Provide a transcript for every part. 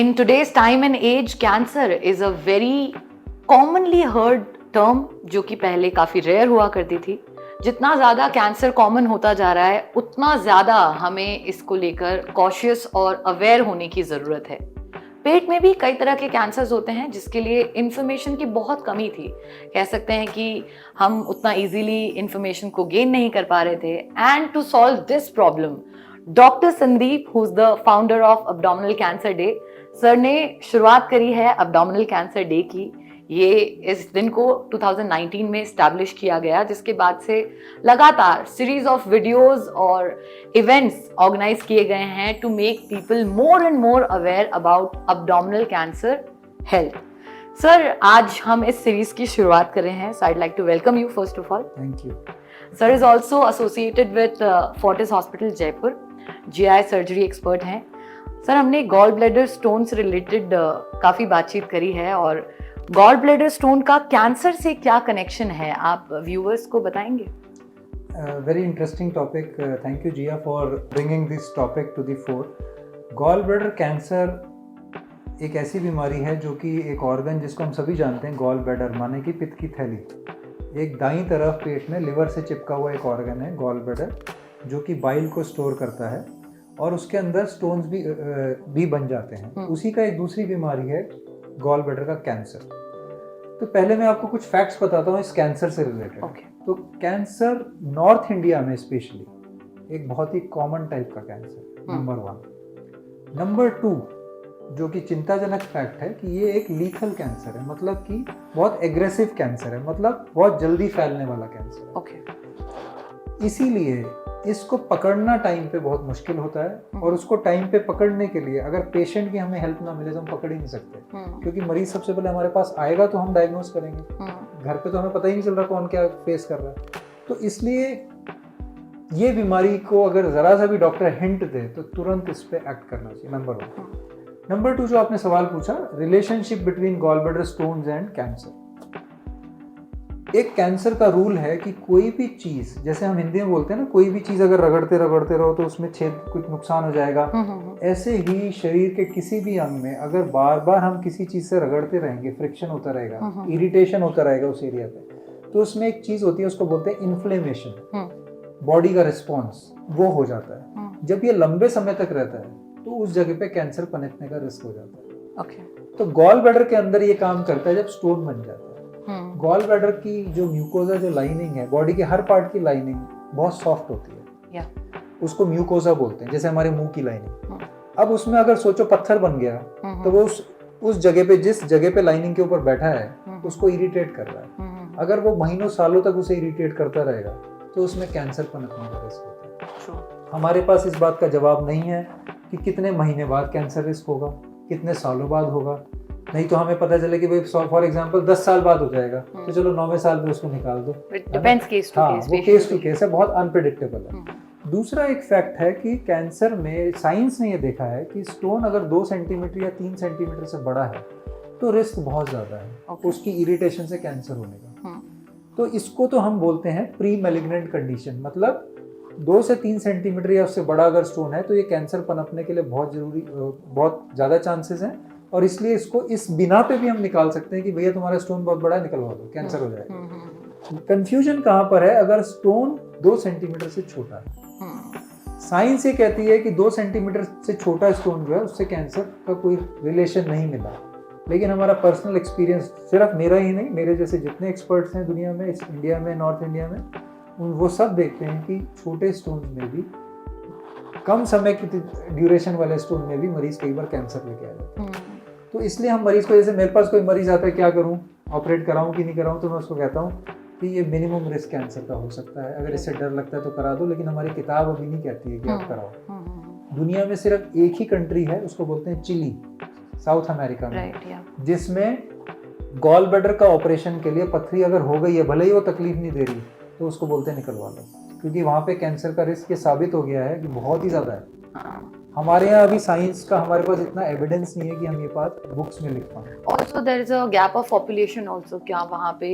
In today's time and age, cancer is a very commonly heard term जो कि पहले काफ़ी रेयर हुआ करती थी. जितना ज़्यादा कैंसर कॉमन होता जा रहा है उतना ज़्यादा हमें इसको लेकर कॉशियस और अवेयर होने की ज़रूरत है. पेट में भी कई तरह के कैंसर्स होते हैं जिसके लिए इंफॉर्मेशन की बहुत कमी थी. कह सकते हैं कि हम उतना इजीली इंफॉर्मेशन को गेन नहीं कर पा रहे थे. And to solve this problem, doctor Sandeep, who is the founder of abdominal cancer day, sir ने शुरुआत करी है एब्डोमिनल कैंसर डे की. ये इस दिन को 2019 में इस्टेब्लिश किया गया, जिसके बाद से लगातार सीरीज ऑफ वीडियोस और इवेंट्स ऑर्गेनाइज किए गए हैं to make people more and more aware about abdominal cancer health. Sir, आज हम इस सीरीज की शुरुआत कर रहे हैं. So I like to welcome you first of all. Thank you. Sir is also associated with Fortis hospital Jaipur, GI surgery expert हैं. Sir, हमने गॉल ब्लैडर स्टोन से रिलेटेड काफ़ी बातचीत करी है, और गॉल ब्लैडर स्टोन का कैंसर से क्या कनेक्शन है, आप व्यूअर्स को बताएंगे? Very interesting topic. Thank you Jiya for bringing this topic to the fore. Gall bladder cancer एक ऐसी बीमारी है जो कि एक ऑर्गन जिसको हम सभी जानते हैं, गॉल ब्लैडर माने कि पित्त की थैली, एक दाईं तरफ पेट में लिवर से चिपका हुआ एक ऑर्गन है गॉल ब्लैडर, जो कि बाइल को स्टोर करता है और उसके अंदर स्टोन्स भी बन जाते हैं. उसी का एक दूसरी बीमारी है गॉल ब्लैडर का कैंसर. तो पहले मैं आपको कुछ फैक्ट्स बताता हूँ इस कैंसर से रिलेटेड. तो कैंसर नॉर्थ इंडिया में स्पेशली एक बहुत ही कॉमन टाइप का कैंसर, नंबर 1. नंबर 2, जो कि चिंताजनक फैक्ट है कि ये एक लीथल कैंसर है, मतलब कि बहुत एग्रेसिव कैंसर है, मतलब बहुत जल्दी फैलने वाला कैंसर. इसीलिए इसको पकड़ना टाइम पे बहुत मुश्किल होता है, और उसको टाइम पे पकड़ने के लिए अगर पेशेंट की हमें हेल्प ना मिले तो हम पकड़ ही नहीं सकते. क्योंकि मरीज सबसे पहले हमारे पास आएगा तो हम डायग्नोस करेंगे. घर पे तो हमें पता ही नहीं चल रहा कौन क्या फेस कर रहा है. तो इसलिए ये बीमारी को अगर जरा सा भी डॉक्टर हिंट दे तो तुरंत इस पे एक्ट करना चाहिए, नंबर 1. नंबर 2, जो आपने सवाल पूछा, relationship between gall bladder stones and cancer. एक कैंसर का रूल है कि कोई भी चीज, जैसे हम हिंदी में बोलते हैं ना, कोई भी चीज अगर रगड़ते रगड़ते रहो तो उसमें छेद, कुछ नुकसान हो जाएगा. ऐसे ही शरीर के किसी भी अंग में अगर बार बार हम किसी चीज से रगड़ते रहेंगे, फ्रिक्शन होता रहेगा, इरिटेशन होता रहेगा उस एरिया पे, तो उसमें एक चीज होती है, उसको बोलते हैं इन्फ्लेमेशन. बॉडी का रिस्पॉन्स वो हो जाता है. जब ये लंबे समय तक रहता है तो उस जगह पे कैंसर पनपने का रिस्क हो जाता है. तो गॉल ब्लैडर के अंदर ये काम करता है जब स्टोन बन जाता है. गॉल ब्लैडर की जो म्यूकोजा, जो लाइनिंग है, बॉडी के हर पार्ट की लाइनिंग बहुत सॉफ्ट होती है. उसको म्यूकोजा बोलते हैं, जैसे हमारे मुंह की लाइनिंग. अब उसमें अगर सोचो पत्थर बन गया तो वो उस जगह पे, जिस जगह पे लाइनिंग के ऊपर बैठा है, उसको इरिटेट कर रहा है. अगर वो महीनों सालों तक उसे इरिटेट करता रहेगा तो उसमें कैंसर पनपने का रिस्क होता है. हमारे पास इस बात का जवाब नहीं है कि कितने महीने बाद कैंसर रिस्क होगा, कितने सालों बाद होगा. नहीं तो हमें पता चले कि भाई फॉर एग्जांपल 10 साल बाद हो जाएगा, तो चलो 9वें साल में उसको निकाल दो. Depends case to case. वो केस टू केस है, बहुत अनप्रेडिक्टेबल है. दूसरा एक फैक्ट है कि कैंसर में साइंस ने ये देखा है कि स्टोन अगर 2 सेंटीमीटर या 3 सेंटीमीटर से बड़ा है तो रिस्क बहुत ज्यादा है उसकी इरिटेशन से कैंसर होने का. तो इसको तो हम बोलते हैं प्री मैलिग्नेंट कंडीशन, मतलब 2 से 3 सेंटीमीटर या उससे बड़ा अगर स्टोन है तो ये कैंसर पनपने के लिए बहुत ज़्यादा चांसेस हैं. और इसलिए इसको इस बिना पे भी हम निकाल सकते हैं कि भैया तुम्हारा स्टोन बहुत बड़ा है, निकलवा दो, कैंसर हो जाएगा. कंफ्यूजन कहाँ पर है? अगर स्टोन 2 सेंटीमीटर से छोटा है. साइंस ये कहती है कि 2 सेंटीमीटर से छोटा स्टोन जो है उससे कैंसर का कोई रिलेशन नहीं मिला. लेकिन हमारा पर्सनल एक्सपीरियंस, सिर्फ मेरा ही नहीं, मेरे जैसे जितने एक्सपर्ट्स हैं दुनिया में, इस इंडिया में, नॉर्थ इंडिया में, वो सब देखते हैं कि छोटे स्टोन में भी, कम समय की ड्यूरेशन वाले स्टोन में भी मरीज कई बार कैंसर लेके आ जाते हैं. तो इसलिए हम मरीज को, जैसे मेरे पास कोई मरीज आता है, क्या करूं, ऑपरेट कराऊं कि नहीं कराऊं, तो मैं उसको कहता हूं कि ये मिनिमम रिस्क कैंसर का हो सकता है, अगर इससे डर लगता है तो करा दो, लेकिन हमारी किताब अभी नहीं कहती है कि आप कराओ. दुनिया में सिर्फ एक ही कंट्री है, उसको बोलते हैं चिली, साउथ अमेरिका में, जिसमें गॉल ब्लैडर का ऑपरेशन के लिए पथरी अगर हो गई है, भले ही वो तकलीफ नहीं दे रही, तो उसको बोलते हैं निकलवा लो, क्योंकि वहाँ पे कैंसर का रिस्क ये साबित हो गया है कि बहुत ही ज़्यादा है. हमारे यहाँ अभी साइंस का हमारे पास इतना एविडेंस नहीं है कि हम ये बात बुक्स में लिख पाएं. Also there is a gap of population also. क्या वहाँ पे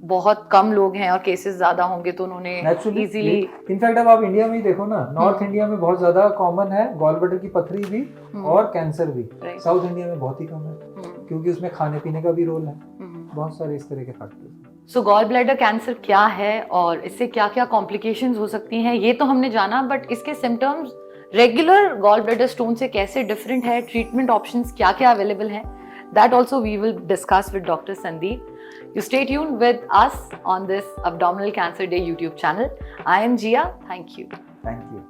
बहुत कम लोग हैं और केसेस ज्यादा होंगे तो उन्होंने नेचुरली इजीली इनफैक्ट अब आप इंडिया में ही देखो ना, नॉर्थ इंडिया में बहुत ज्यादा कॉमन है गॉल ब्लैडर की पथरी भी और कैंसर भी। Right. साउथ इंडिया में बहुत ही कम है, क्योंकि उसमें खाने पीने का भी रोल है, बहुत सारे इस तरह के फैक्टर्स। सो गॉल ब्लैडर कैंसर क्या है और इससे क्या क्या कॉम्प्लिकेशंस हो सकती हैं ये तो हमने जाना, बट इसके symptoms regular gall bladder stone से कैसे डिफरेंट है, ट्रीटमेंट ऑप्शंस क्या क्या अवेलेबल हैं, that also we will discuss with doctor Sandeep. You stay tuned with us on this Abdominal Cancer Day YouTube channel. I am Jia. Thank you. Thank you.